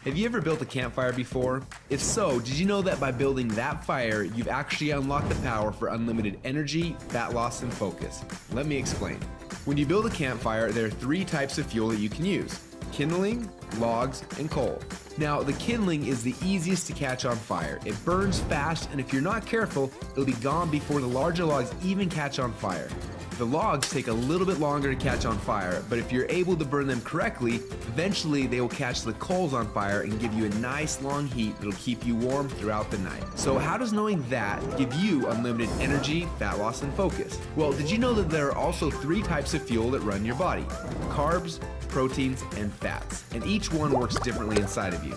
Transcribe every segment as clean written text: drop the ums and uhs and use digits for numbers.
Have you ever built a campfire before? If so, did you know that by building that fire, you've actually unlocked the power for unlimited energy, fat loss, and focus? Let me explain. When you build a campfire, there are 3 types of fuel that you can use: kindling, logs, and coal. Now, the kindling is the easiest to catch on fire. It burns fast, and if you're not careful, it'll be gone before the larger logs even catch on fire. The logs take a little bit longer to catch on fire, but if you're able to burn them correctly, eventually they will catch the coals on fire and give you a nice long heat that'll keep you warm throughout the night. So how does knowing that give you unlimited energy, fat loss, and focus? Well, did you know that there are also 3 types of fuel that run your body? Carbs, proteins, and fats, and each one works differently inside of you.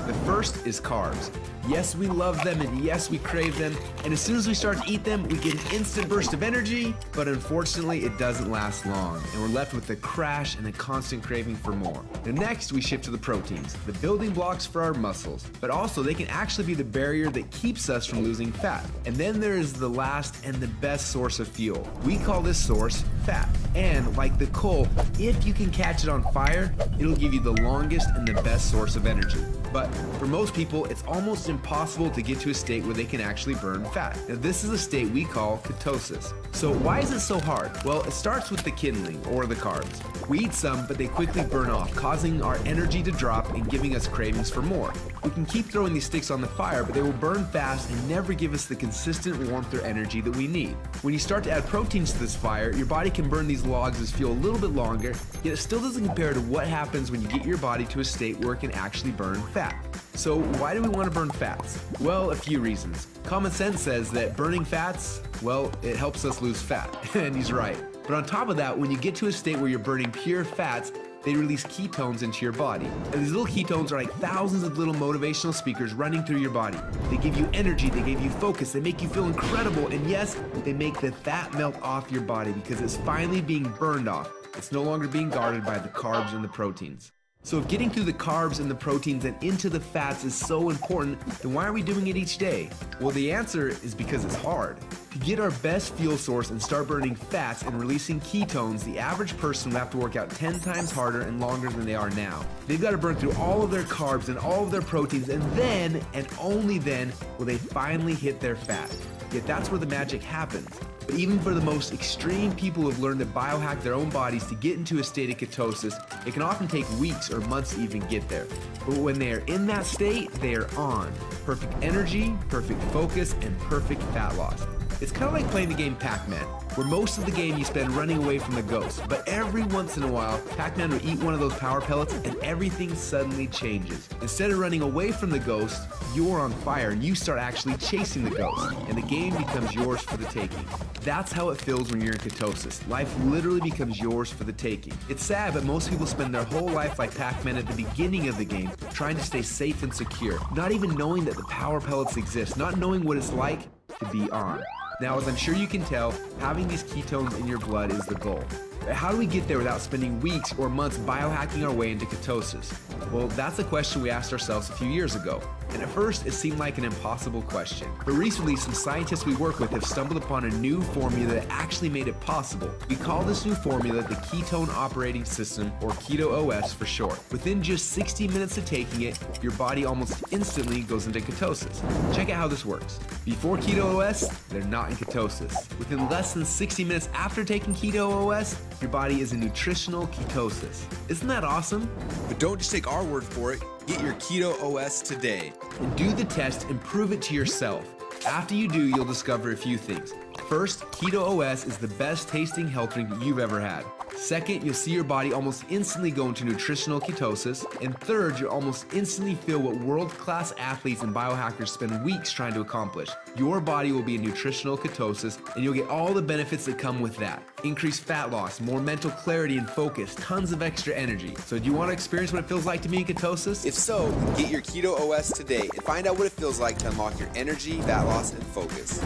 The first is carbs. Yes, we love them, and yes, we crave them, and as soon as we start to eat them, we get an instant burst of energy, but unfortunately, it doesn't last long, and we're left with a crash and a constant craving for more. And next, we shift to the proteins, the building blocks for our muscles, but also they can actually be the barrier that keeps us from losing fat. And then there is the last and the best source of fuel. We call this source fat. And like the coal, if you can catch it on fire, it'll give you the longest and the best source of energy. But for most people, it's almost impossible to get to a state where they can actually burn fat. Now, this is a state we call ketosis. So why is it so hard? Well, it starts with the kindling, or the carbs. We eat some, but they quickly burn off, causing our energy to drop and giving us cravings for more. We can keep throwing these sticks on the fire, but they will burn fast and never give us the consistent warmth or energy that we need. When you start to add proteins to this fire, your body can burn these logs as fuel a little bit longer, yet it still doesn't compare to what happens when you get your body to a state where it can actually burn fat. So why do we want to burn fats? Well, a few reasons. Common sense says that burning fats, well, it helps us lose fat, and he's right. But on top of that, when you get to a state where you're burning pure fats, they release ketones into your body. And these little ketones are like thousands of little motivational speakers running through your body. They give you energy, they give you focus, they make you feel incredible, and yes, they make the fat melt off your body because it's finally being burned off. It's no longer being guarded by the carbs and the proteins. So if getting through the carbs and the proteins and into the fats is so important, then why are we doing it each day? Well, the answer is because it's hard. To get our best fuel source and start burning fats and releasing ketones, the average person will have to work out 10 times harder and longer than they are now. They've got to burn through all of their carbs and all of their proteins, and then, and only then, will they finally hit their fat. Yet that's where the magic happens. But even for the most extreme people who have learned to biohack their own bodies to get into a state of ketosis, it can often take weeks or months to even get there. But when they are in that state, they are on. Perfect energy, perfect focus, and perfect fat loss. It's kind of like playing the game Pac-Man, where most of the game you spend running away from the ghost, but every once in a while, Pac-Man will eat one of those power pellets and everything suddenly changes. Instead of running away from the ghost, you're on fire and you start actually chasing the ghost, and the game becomes yours for the taking. That's how it feels when you're in ketosis. Life literally becomes yours for the taking. It's sad, but most people spend their whole life like Pac-Man at the beginning of the game, trying to stay safe and secure, not even knowing that the power pellets exist, not knowing what it's like to be on. Now, as I'm sure you can tell, having these ketones in your blood is the goal. But how do we get there without spending weeks or months biohacking our way into ketosis? Well, that's a question we asked ourselves a few years ago. And at first, it seemed like an impossible question. But recently, some scientists we work with have stumbled upon a new formula that actually made it possible. We call this new formula the Ketone Operating System, or Keto OS for short. Within just 60 minutes of taking it, your body almost instantly goes into ketosis. Check out how this works. Before Keto OS, they're not in ketosis. Within less than 60 minutes after taking Keto OS, your body is in nutritional ketosis. Isn't that awesome? But don't just take our word for it. Get your Keto OS today. And do the test and prove it to yourself. After you do, you'll discover a few things. First, Keto OS is the best tasting health drink you've ever had. Second, you'll see your body almost instantly go into nutritional ketosis. And third, you'll almost instantly feel what world-class athletes and biohackers spend weeks trying to accomplish. Your body will be in nutritional ketosis, and you'll get all the benefits that come with that. Increased fat loss, more mental clarity and focus, tons of extra energy. So do you want to experience what it feels like to be in ketosis? If so, get your Keto OS today and find out what it feels like to unlock your energy, fat loss, and focus.